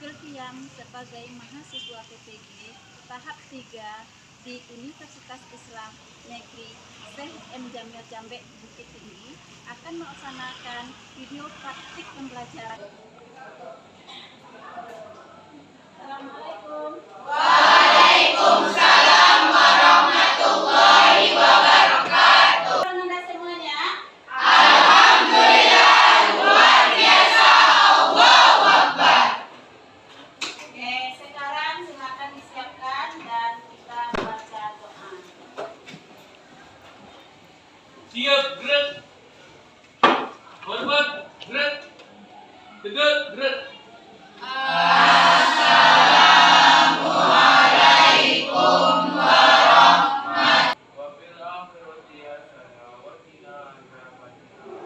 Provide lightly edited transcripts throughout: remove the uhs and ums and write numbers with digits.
Zulfiam sebagai mahasiswa PPG tahap 3 di Universitas Islam Negeri Syekh M. Jamil Jambe Bukit Tinggi akan melaksanakan video praktik pembelajaran. Assalamualaikum. Waalaikumsalam warahmatullahi wabarakatuh. Anda semuanya. Alhamdulillah, luar biasa. Allahu Akbar. Oke, sekarang silakan disiapkan dan kita baca doa. Siap, gerak. Hormat, gerak. Tegak, gerak. Assalamualaikum warahmatullahi Wabil akhirati hasanah wa qina adzabannar.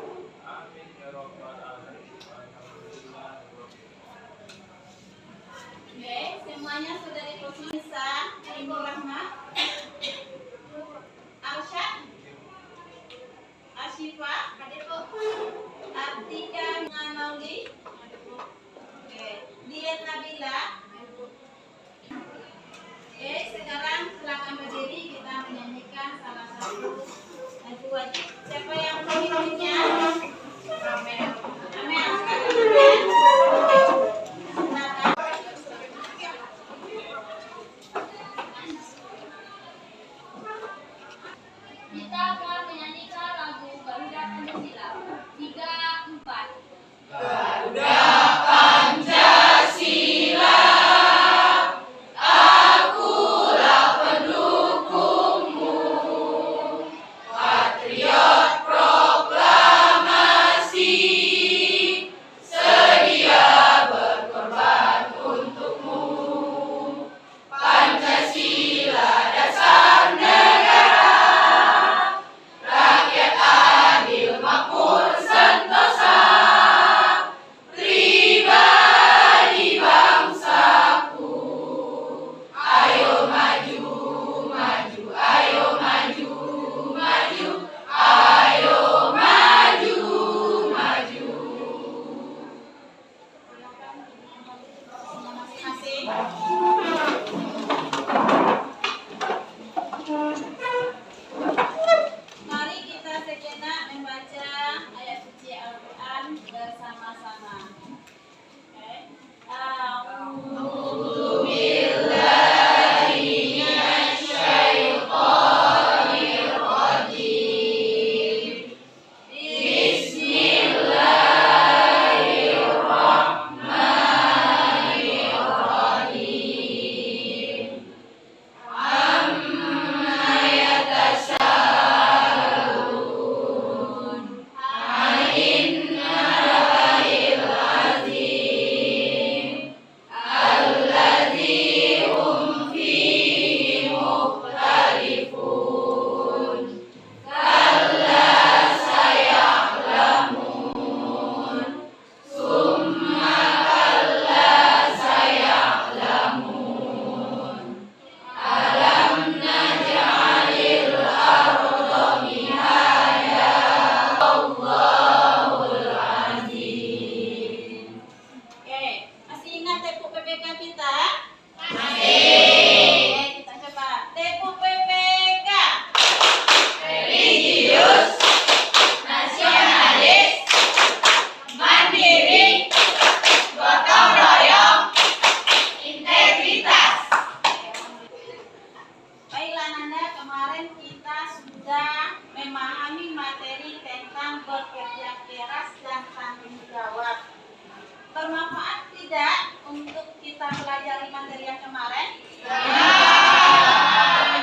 Amin ya rabbal alamin. Alhamdulillah. Oke, semuanya sudah di posisi Ibu Rahma, Arsyad, Asyifa, hadir Bu. Artika Nganauli, oke, Dian Nabila. Oke, sekarang silakan berdiri, kita menyanyikan salah satu lagu wajib. Siapa yang pemimpinnya? Amel. Amel, silakan. Kita akan menyanyikan lagu Garuda Pancasila 3, 4. Garuda Pancasila, akulah pendukungmu, patriot proklamasi, sedia berkorban untukmu. Pancasila dasar negara, rakyat adil makmur sentosa, pribadi bangsaku. Ayo maju, maju, ayo maju, maju, ayo maju, maju. Masing-masing. Mari kita sejenak membaca ayat suci Al-Quran bersama-sama. Oke. A'udzu Billahi minasyaitonir rajim. Bismillahirrahmanirrahim. Amma yatasaalun, anin naba'il azim, alladzi hum fihi mukhtalifun. Kalla saya'lamun, summa kalla saya'lamun. Alam naj'alil arda mihada, Allahul azim. Oke, masih ingat tepu PPK kita? Masih. Oke, kita coba. Tepu PPK. Religius, nasionalis, mandiri, gotong royong, integritas. Baiklah Nanda, kemarin kita sudah memahami materi tentang bekerja keras dan tanggung jawab. Bermanfaat tidak untuk kita pelajari materi yang kemarin?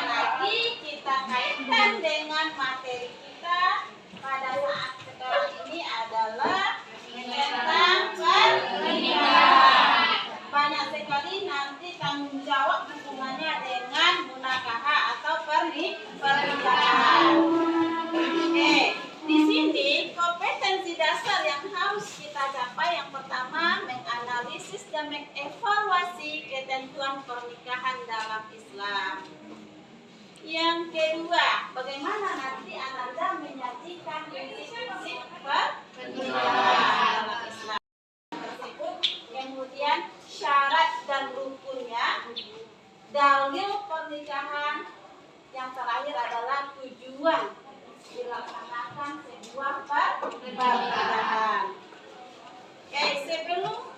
Lagi kita kaitkan dengan materi kita pada saat sekarang ini adalah tentang pernikahan. Banyak sekali nanti tanggung jawab hubungannya dengan munakaha atau pernikahan. Oke, di sini kompetensi dasar yang harus kita capai yang pertama menganalisis dan mengevaluasi ketentuan pernikahan dalam Islam. Yang kedua, bagaimana nanti Anda menyajikan prinsip-prinsip pernikahan dalam Islam tersebut. Kemudian syarat dan rukunnya, dalil pernikahan, yang terakhir adalah tujuan dilaksanakan sebuah pernikahan. Oke, sebelum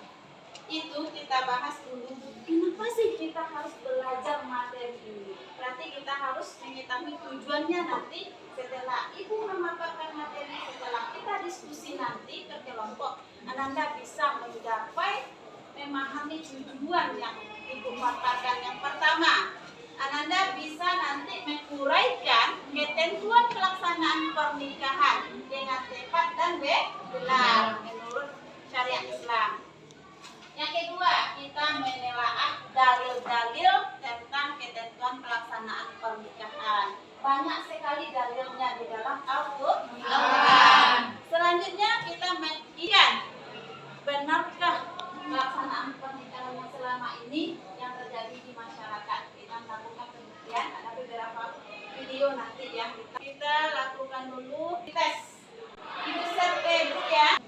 itu kita bahas dulu kenapa sih kita harus belajar materi ini. Berarti kita harus mengetahui tujuannya nanti setelah ibu memaparkan materi, setelah kita diskusi nanti ke kelompok, Ananda bisa mencapai memahami tujuan yang ibu paparkan. Yang pertama, Ananda bisa nanti menguraikan ketentuan pelaksanaan pernikahan dengan tepat dan benar menurut syariat Islam. Yang kedua, kita menelaah dalil-dalil tentang ketentuan pelaksanaan pernikahan. Banyak sekali dalilnya di dalam Al-Quran. Selanjutnya kita mengikan benarkah pelaksanaan pernikahan yang selama ini yang terjadi di masyarakat. Kita melakukan penelitian, ada beberapa video nanti yang kita lakukan dulu tes. Ibu survei dulu ya.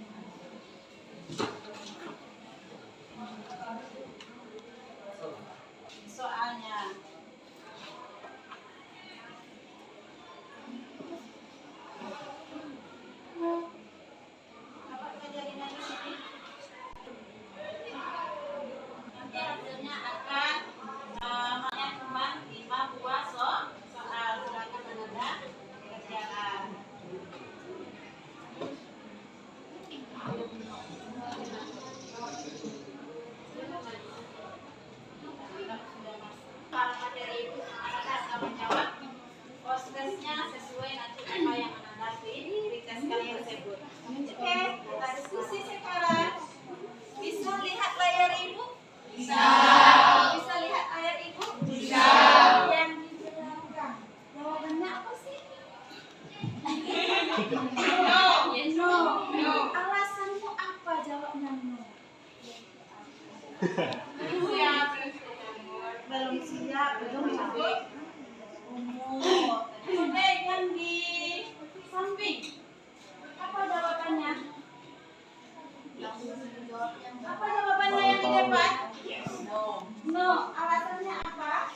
Soalnya apa kejadiannya di sini? Nanti hasilnya akan teman 5 buah soal. Silakan Ananda kerjakan. Para materi itu Ananda akan menjawab prosesnya sesuai nanti apa yang Ananda di tes kali tersebut. Oke, kita diskusi sekarang. Bisa lihat layar ibu? Bisa. Bisa lihat layar ibu? Bisa. Yang di belakang, jawabannya apa sih? No. Yes. No. Alasanmu apa jawabnya no? Belum siap, belum cukup umur. Oke, yang di samping apa jawabannya? Apa jawabannya yang di depan? No. Alasannya apa?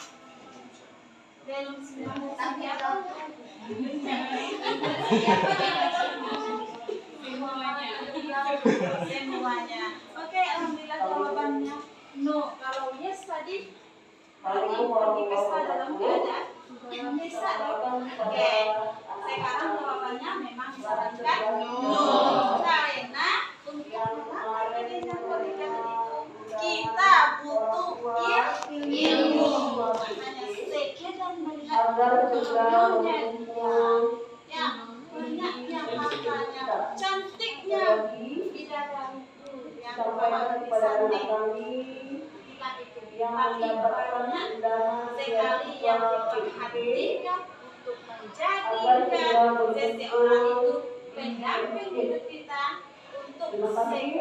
Belum siap. Tapi apa? Semuanya. Oke, alhamdulillah jawabannya no. Kalau yes tadi pergi pesta dalam keadaan bisa. Oke, sekarang jawabannya memang disarankan no. Karena untuk melakukan pernikahan itu kita butuh ilmu. Makanya sekedar melihat tujuannya yang banyaknya matanya, cantiknya bidadariku yang bawa di samping. Tapi banyak sekali yang diperhatikan untuk menjadikan seseorang itu pendamping hidup kita untuk sekali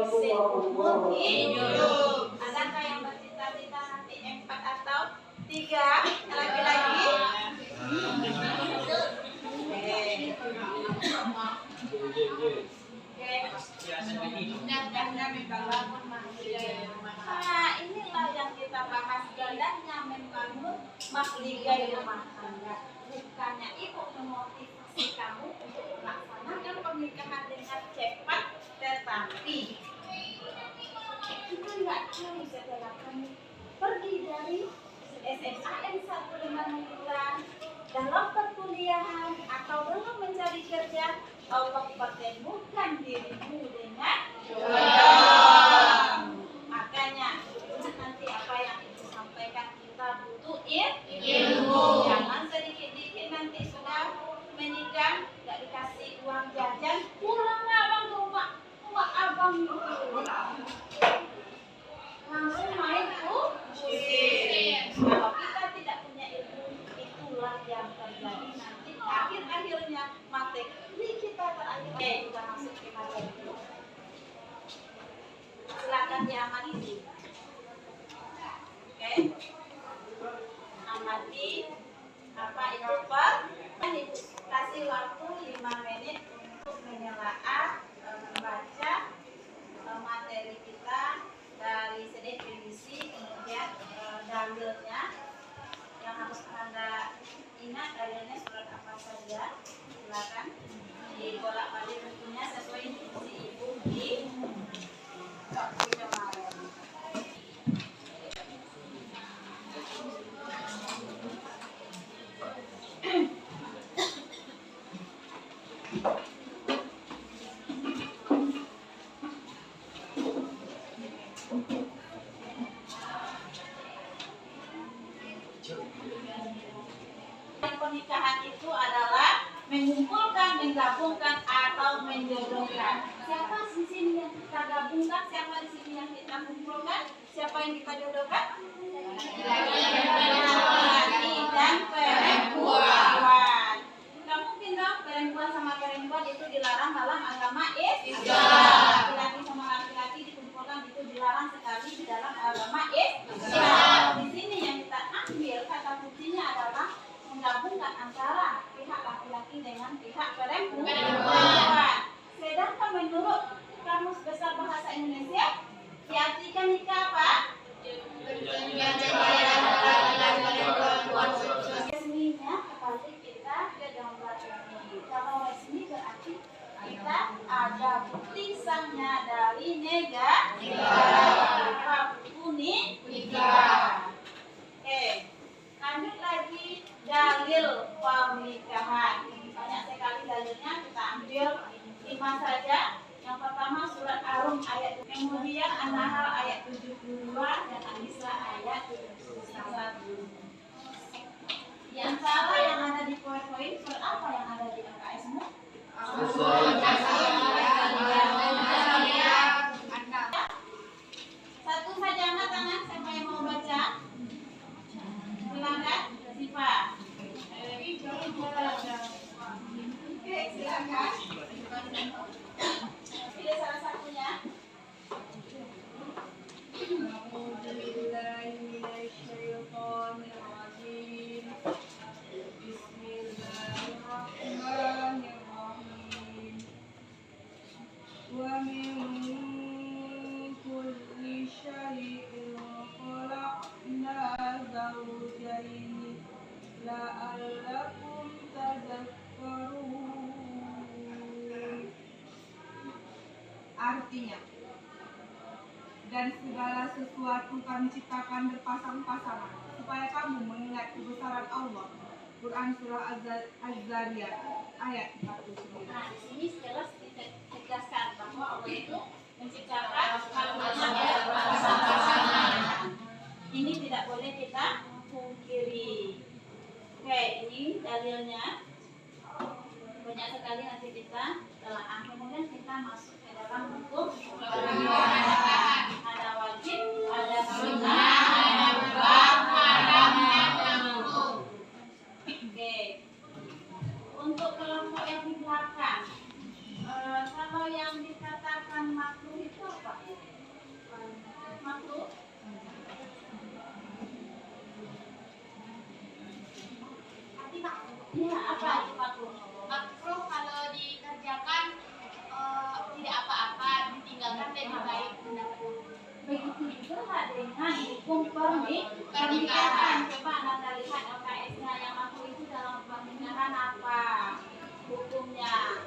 seumur hidup. Adakah yang bercita-cita nanti 4 atau 3 laki-laki? Nah, inilah yang kita bahas, gandanya membangun mahligai rumah tangga. Bukannya ibu memotivasi kamu untuk melaksanakan pernikahan dengan cepat, tetapi kita nggak tahu setelah kamu pergi dari SMA N1 dengan bulan dalam perkuliahan atau dalam mencari kerja, Allah pertemukan dirimu dengan jodoh. Makanya nanti apa yang ibu sampaikan, kita butuh ilmu. Jangan sedikit-dikit nanti sudah menikah nggak dikasih uang jajan, pulang abang ke rumah abang langsung main pusing. Kalau kita tidak punya ilmu, itulah yang terjadi nanti akhir-akhirnya materi kita terakhir. Oke, kita masuk ke materi. Silakan diamati. Oke, amati apa itu per. Kasih waktu 5 menit untuk menelaah, membaca menggabungkan atau menjodohkan. Siapa di sini yang kita gabungkan? Siapa di sini yang kita kumpulkan? Siapa yang kita jodohkan? Laki-laki dan perempuan. Nggak mungkin dong perempuan sama perempuan itu dilarang dalam agama Islam. Laki-laki sama laki-laki dikumpulkan itu dilarang sekali di dalam agama Islam. Di sini yang kita ambil kata kuncinya adalah menggabungkan antara pihak laki-laki dengan pihak perempuan. Sedangkan menurut Kamus Besar Bahasa Indonesia diartikan nikah apa? Resminya kembali kita ke gambar ini. Kalau resmi berarti kita ada bukti sahnya dari negara nikah. Oke, lanjut lagi dalil pernikahan. Banyak sekali dalilnya, kita ambil 5 saja. Yang pertama surat Ar-Rum ayat, kemudian An-Nahl ayat 72 dan An-Nisa ayat 71. Yang salah yang ada di poin-poin, surat apa yang ada di LKS-mu? Satu saja angkat tangan, siapa yang mau baca? Silakan, Siva. Oke, silakan. Pilih salah satunya. Bismillahirrahmanirrahim. Wa min kulli syai'in khalaqna zawjayn la'allakum tadhakkarun. Artinya, dan segala sesuatu kami ciptakan berpasang-pasangan supaya kamu mengingat kebesaran Allah. Quran surah Az-Zariyat ayat 49. Nah, di sini jelas ditegaskan bahwa Allah itu menciptakan manusia berpasang-pasangan. Ini tidak boleh kita pungkiri. Oke, ini dalilnya banyak sekali, nanti kita telah kemudian kita masuk ke dalam hukum pernikahan. Ada wajib, ada sunnah, ada mubah, ada makruh. Oke, untuk kelompok yang di belakang, kalau yang dikatakan makruh itu apa? Makruh? Iya, apa itu makruh? Makruh kalau dikerjakan tidak apa-apa, ditinggalkan lebih baik. Begitu juga dengan hukum pernikahan. Coba Anda lihat LKS-nya yang makruh itu dalam pernikahan apa hukumnya?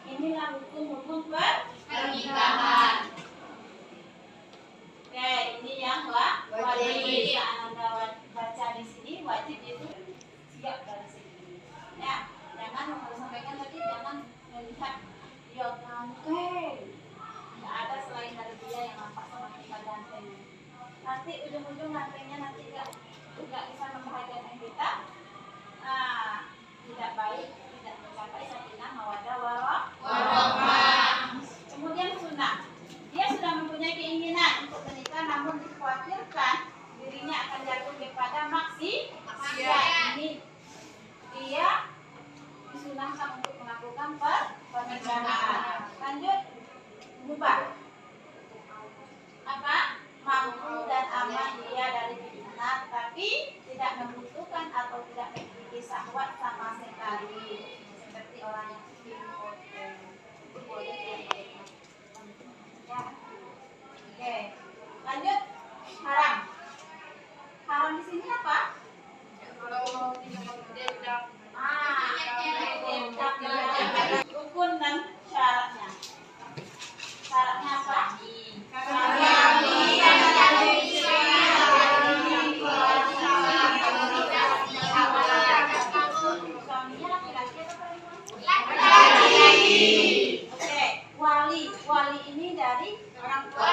Inilah hukum-hukum pernikahan. Oke, ini yang wajib. Anda baca di sini wajib itu siap dari sini. Ya, jangan kalau sampaikan tadi jangan melihat dia ganteng. Tidak ada selain dari dia yang nampak sama kita ganteng. Nanti ujung-ujung gantengnya nanti nggak bisa membahagiakan kita. Nah, tidak baik, tidak mencapai sakinah mawaddah warahmah. Kemudian sunnah. Dia sudah mempunyai keinginan untuk menikah, namun dikhawatirkan dirinya akan jatuh kepada maksiat. Ini dia disunahkan untuk melakukan pernikahan. Lanjut, mubah. Apa? Mampu dan aman dia dari fitnah, tapi tidak membutuhkan atau tidak memiliki syahwat sama sekali, seperti orang yang impoten. Boleh ya. Oke, lanjut. Haram. Haram di sini apa? Rukun dan syaratnya. Syaratnya apa? Suaminya laki-laki atau perempuan? Oke, wali. Wali ini dari orang tua.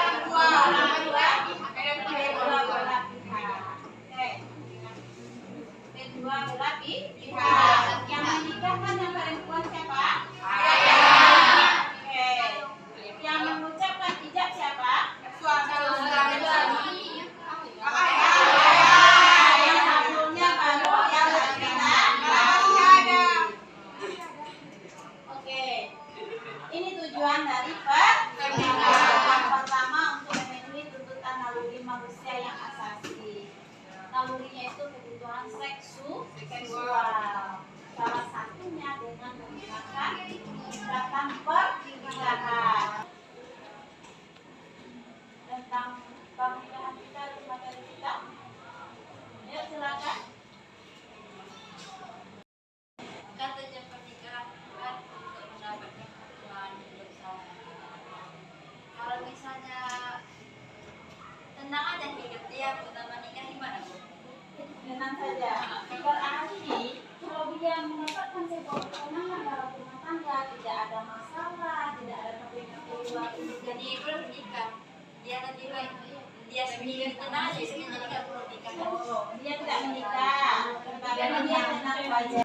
tentang pernikahan. Tentang pernikahan kita, materi kita. Yuk silakan. Kata jam pernikahan bukan untuk mendapatkan ketenangan hidup saya. Kalau misalnya tenang aja hidup dia, pertama nikah gimana Bu? Tenang saja. Berarti kalau dia mendapatkan sebuah ketenangan dalam rumah tangga, tidak ada masalah, tidak ada kebingungan. Jadi belum nikah, dia lebih baik dia sendiri tenang aja, istrinya jadi nggak perlu nikah. Oh, dia tidak menikah, karena dia tenang saja.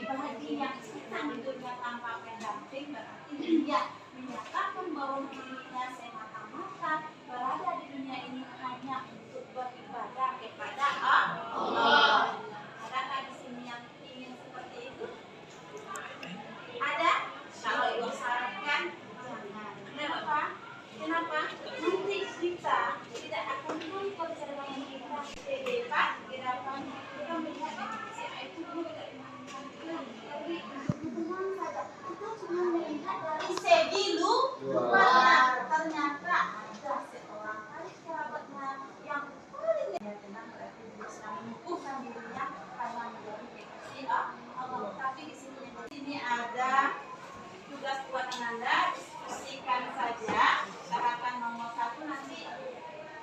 Bahagia yang senang di dunia tanpa pendamping berarti dia menyatakan bahwa dirinya semata-mata berada di dunia ini hanya untuk beribadah kepada Allah. Adakah di sini yang ingin seperti itu? Ada? Kalau ibu sarankan jangan. Kenapa? Kenapa? Nanti kita tidak akan tahu perceraian kita di depan, di depan kita melihat si A itu dulu tidak tapi untuk tenang saja kita cuma melihat dari segi luar. Ternyata ada seorang kali kerabatnya yang paling tenang berarti dia sedang mengukuhkan dirinya karena menjadi kekasih Allah. Tapi di sini ada tugas buat Anda, diskusikan saja. Syaratkan nomor 1 nanti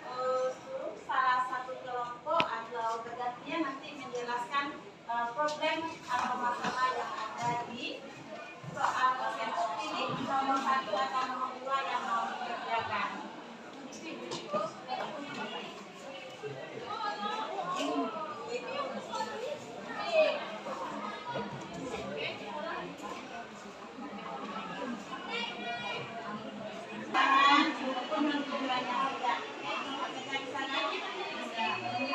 suruh salah satu kelompok atau bergantian nanti menjelaskan problem atau masalah yang ada di soal kelompok ini. Nomor 1 atau nomor 2 yang mau dikerjakan.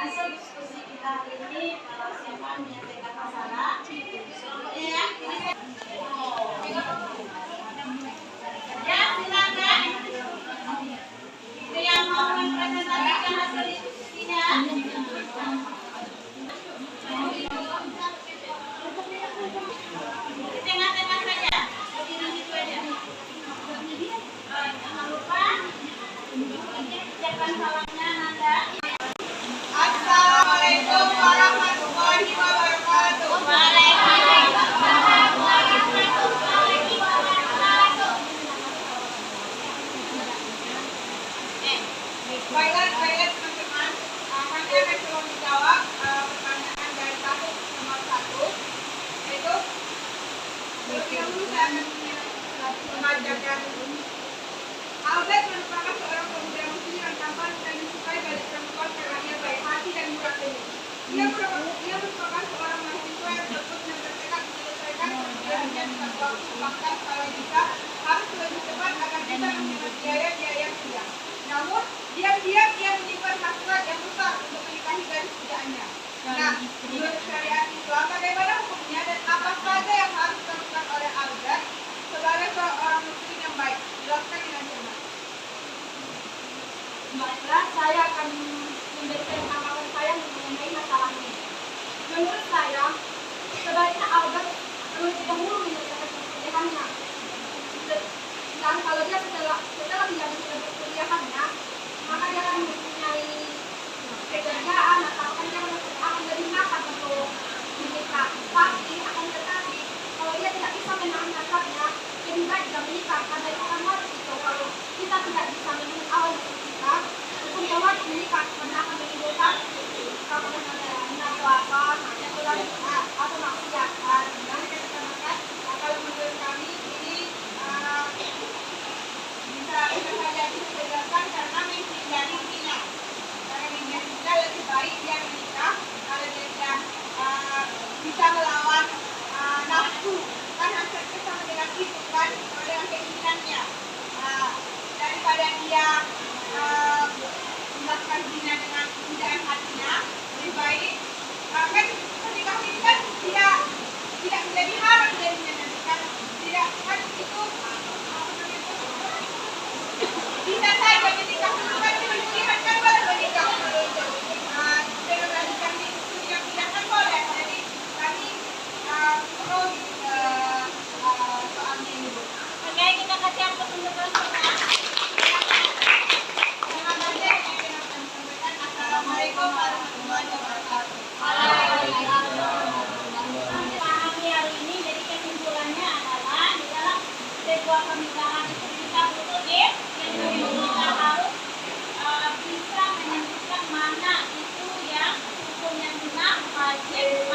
Hasil diskusi kita hari ini, kalau siapa menyelesaikan masalah, ya, silakan. Itu yang mau mempresentasikan hasil diskusinya. Di tengah-tengah saja, berdiri situ aja. Jangan lupa, siapkan salamnya Nanda. Assalamualaikum warahmatullahi wabarakatuh. Waalaikumsalam warahmatullahi wabarakatuh. Baiklah teman-teman, nanti akan coba menjawab pertanyaan dari kasus nomor 1, yaitu terlebih dahulu saya akan mengajarkan. Albert merupakan seorang pemuda muslim yang tampan dan disukai banyak perempuan karena dia baik hati dan murah hati. Dia merupakan seorang mahasiswa yang tekun dan bertekad menyelesaikan pekerjaannya tepat waktu, bahkan kalau bisa harus lebih cepat agar bisa menghemat biaya kuliah. Namun, diam-diam dia menyimpan hasrat yang besar untuk menikahi gadis pujaannya. Nah, menurut syariat Islam, bagaimana hukumnya dan apa saja yang harus dilakukan oleh Albert sebagai seorang muslim yang baik? Jelaskan dengan jelas. Baiklah, saya akan memberikan tanggapan saya mengenai masalah ini. Menurut saya, sebaiknya Albert terlebih dahulu menyelesaikan perkuliahannya. Dan kalau dia setelah menjalankan perkuliahannya, maka dia akan mempunyai pekerjaan atau akan lebih matang untuk menikah. Pasti Oke, kita kasih yang petunjuk semua. Terima kasih yang kita sampaikan. Assalamualaikum warahmatullahi wabarakatuh. Pahami hari ini, jadi kesimpulannya adalah di dalam sebuah pernikahan itu kita butuh yang kita harus bisa menentukan mana itu yang hukum yang benar, wajib